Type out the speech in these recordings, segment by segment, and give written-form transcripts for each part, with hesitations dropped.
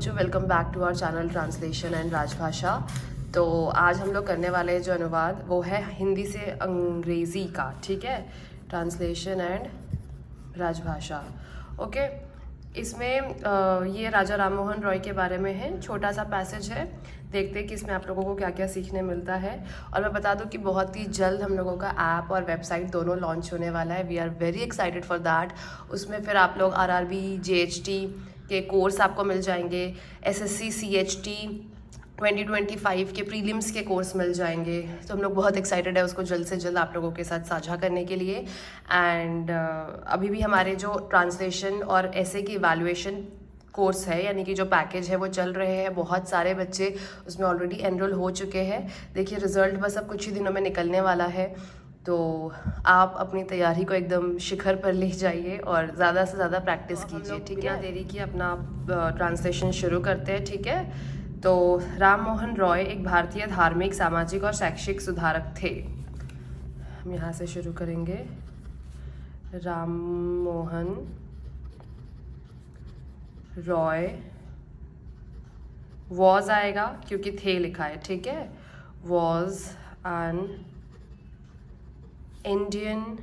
Welcome back to our channel translation and राजभाषा। तो आज हम लोग करने वाले जो अनुवाद वो है हिंदी से अंग्रेज़ी का, ठीक है, ट्रांसलेशन एंड राजभाषा। ओके, इसमें ये राजा राम मोहन रॉय के बारे में है, छोटा सा पैसेज है, देखते हैं कि इसमें आप लोगों को क्या क्या सीखने मिलता है। और मैं बता दूं कि बहुत ही जल्द हम लोगों का ऐप और वेबसाइट दोनों लॉन्च होने वाला है। We are very excited for that. उसमें फिर आप लोग RRB JHT के कोर्स आपको मिल जाएंगे, SSC CHT 2025 के प्रीलिम्स के कोर्स मिल जाएंगे। तो हम लोग बहुत एक्साइटेड है उसको जल्द से जल्द आप लोगों के साथ साझा करने के लिए। एंड अभी भी हमारे जो ट्रांसलेशन और ऐसे की इवैल्यूएशन कोर्स है, यानी कि जो पैकेज है वो चल रहे हैं। बहुत सारे बच्चे उसमें ऑलरेडी एनरोल हो चुके हैं। देखिए रिजल्ट बस अब कुछ ही दिनों में निकलने वाला है, तो आप अपनी तैयारी को एकदम शिखर पर ले जाइए और ज़्यादा से ज़्यादा प्रैक्टिस कीजिए, ठीक है। बिना देरी की अपना ट्रांसलेशन शुरू करते हैं, ठीक है। तो राम मोहन रॉय एक भारतीय धार्मिक, सामाजिक और शैक्षिक सुधारक थे। हम यहाँ से शुरू करेंगे। राम मोहन रॉय, वॉज आएगा क्योंकि थे लिखा है, ठीक है। वॉज एन इंडियन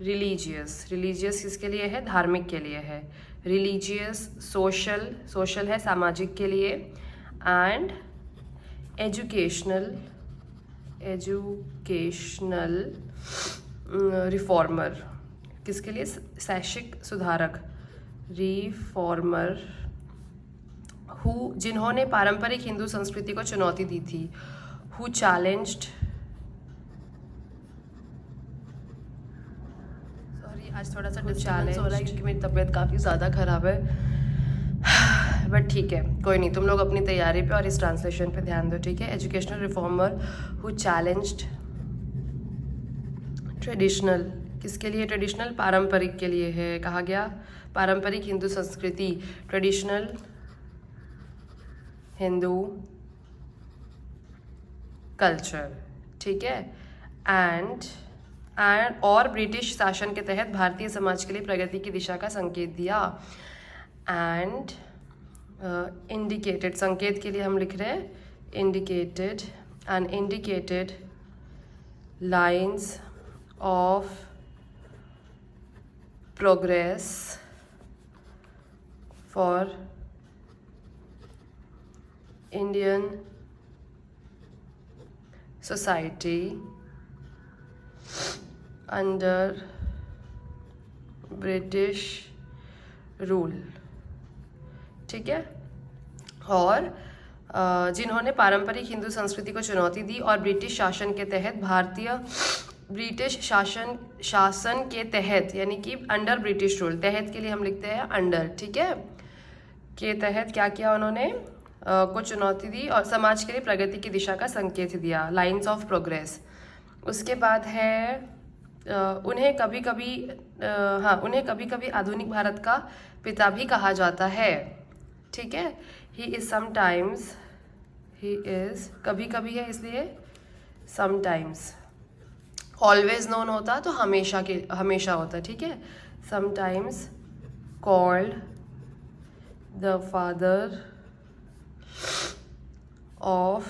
रिलीजियस किसके लिए है? धार्मिक के लिए है। रिलीजियस, सोशल है सामाजिक के लिए, एंड एजुकेशनल रिफॉर्मर किसके लिए? शैक्षिक सुधारक, रिफॉर्मर, जिन्होंने पारंपरिक हिंदू संस्कृति को चुनौती दी थी। हु चैलेंज्ड, आज थोड़ा सा डिस्टर्बेंस हो रहा है क्योंकि मेरी तबीयत काफ़ी ज़्यादा ख़राब है, बट ठीक है, कोई नहीं, तुम लोग अपनी तैयारी पे और इस ट्रांसलेशन पे ध्यान दो, ठीक है। Educational reformer who challenged traditional, किसके लिए ट्रेडिशनल? पारंपरिक के लिए है। कहा गया पारंपरिक हिंदू संस्कृति, ट्रेडिशनल हिंदू कल्चर, ठीक है। एंड और ब्रिटिश शासन के तहत भारतीय समाज के लिए प्रगति की दिशा का संकेत दिया। एंड इंडिकेटेड, संकेत के लिए हम लिख रहे हैं indicated lines of progress for Indian society under British rule, ठीक है। और जिन्होंने पारंपरिक हिंदू संस्कृति को चुनौती दी और ब्रिटिश शासन के तहत ब्रिटिश शासन के तहत, यानी कि अंडर ब्रिटिश रूल, तहत के लिए हम लिखते हैं अंडर, ठीक है, के तहत क्या किया उन्होंने? को चुनौती दी और समाज के लिए प्रगति की दिशा का संकेत दिया, लाइन्स ऑफ प्रोग्रेस। उसके बाद है उन्हें कभी कभी आधुनिक भारत का पिता भी कहा जाता है, ठीक है। ही इज़ कभी कभी है इसलिए समटाइम्स, ऑलवेज नोन होता तो हमेशा होता, ठीक है। Sometimes called the father of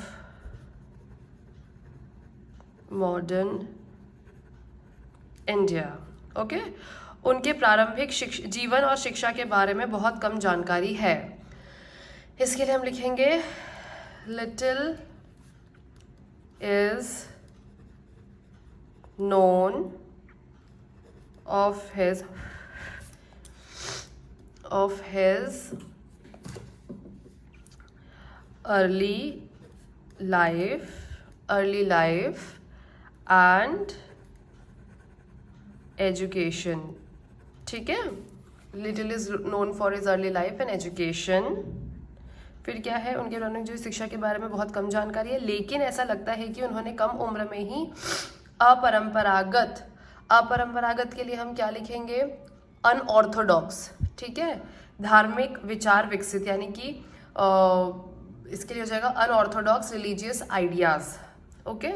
modern India, okay. उनके प्रारंभिक जीवन और शिक्षा के बारे में बहुत कम जानकारी है। इसके लिए हम लिखेंगे little is known of his early life and education, ठीक है। Little is known for his early life and education. फिर क्या है? उनके प्रारंभिक जो शिक्षा के बारे में बहुत कम जानकारी है, लेकिन ऐसा लगता है कि उन्होंने कम उम्र में ही अपरंपरागत के लिए हम क्या लिखेंगे? अनऑर्थोडॉक्स, ठीक है, धार्मिक विचार विकसित, यानी कि इसके लिए हो जाएगा अनऑर्थोडॉक्स रिलीजियस आइडियाज, ओके।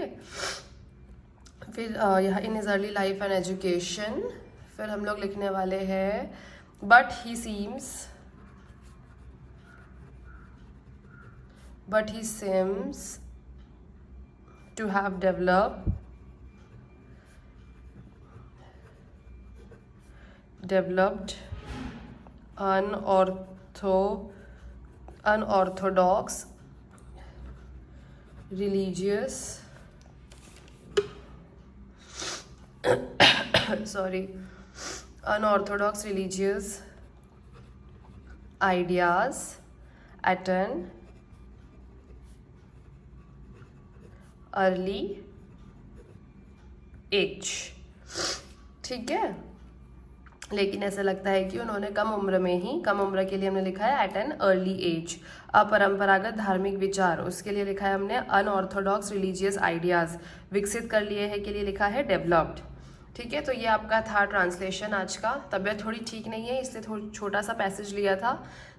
फिर यहाँ in is early life and education, फिर हम लोग लिखने वाले हैं but he seems but he seems to have developed unorthodox religious unorthodox religious ideas at an early age। ठीक है, लेकिन ऐसा लगता है कि उन्होंने कम उम्र के लिए हमने लिखा है एट एन अर्ली एज। अपरंपरागत धार्मिक विचार, उसके लिए लिखा है हमने अनऑर्थोडॉक्स रिलीजियस आइडियाज, विकसित कर लिए है के लिए लिखा है डेवलप्ड। ठीक है, तो ये आपका था ट्रांसलेशन आज का। तबीयत थोड़ी ठीक नहीं है इसलिए थोड़ा छोटा सा पैसेज लिया था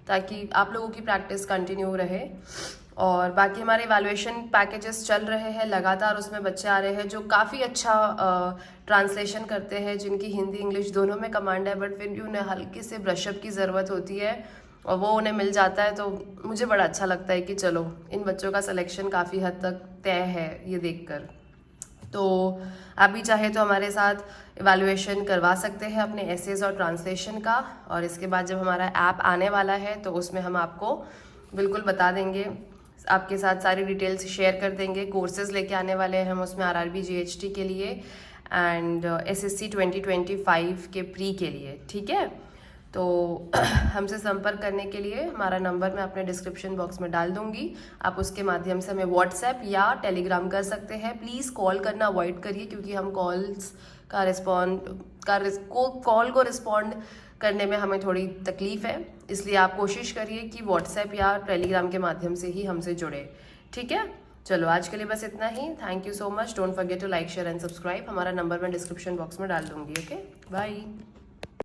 ताकि आप लोगों की प्रैक्टिस कंटिन्यू रहे। और बाकी हमारे इवैल्यूएशन पैकेजेस चल रहे हैं लगातार, उसमें बच्चे आ रहे हैं जो काफ़ी अच्छा ट्रांसलेशन करते हैं, जिनकी हिंदी इंग्लिश दोनों में कमांड है, बट फिर भी उन्हें हल्के से ब्रशअप की ज़रूरत होती है और वो उन्हें मिल जाता है। तो मुझे बड़ा अच्छा लगता है कि चलो इन बच्चों का सिलेक्शन काफ़ी हद तक तय है ये देखकर। तो आप भी चाहे तो हमारे साथ इवैल्यूएशन करवा सकते हैं अपने एसेज और ट्रांसलेशन का, और इसके बाद जब हमारा ऐप आने वाला है तो उसमें हम आपको बिल्कुल बता देंगे, आपके साथ सारी डिटेल्स शेयर कर देंगे। कोर्सेज लेके आने वाले हैं हम उसमें RRB GHT के लिए एंड SSC 2025 के प्री के लिए। ठीक है, तो हमसे संपर्क करने के लिए हमारा नंबर मैं अपने डिस्क्रिप्शन बॉक्स में डाल दूंगी, आप उसके माध्यम से हमें व्हाट्सएप या टेलीग्राम कर सकते हैं। प्लीज़ कॉल करना अवॉइड करिए क्योंकि हम कॉल्स का कॉल को रिस्पॉन्ड करने में हमें थोड़ी तकलीफ़ है, इसलिए आप कोशिश करिए कि व्हाट्सएप या टेलीग्राम के माध्यम से ही हमसे जुड़े। ठीक है, चलो आज के लिए बस इतना ही। Thank you so much. Don't forget to like share and subscribe. हमारा नंबर मैं डिस्क्रिप्शन बॉक्स में डाल दूंगी। Okay, bye.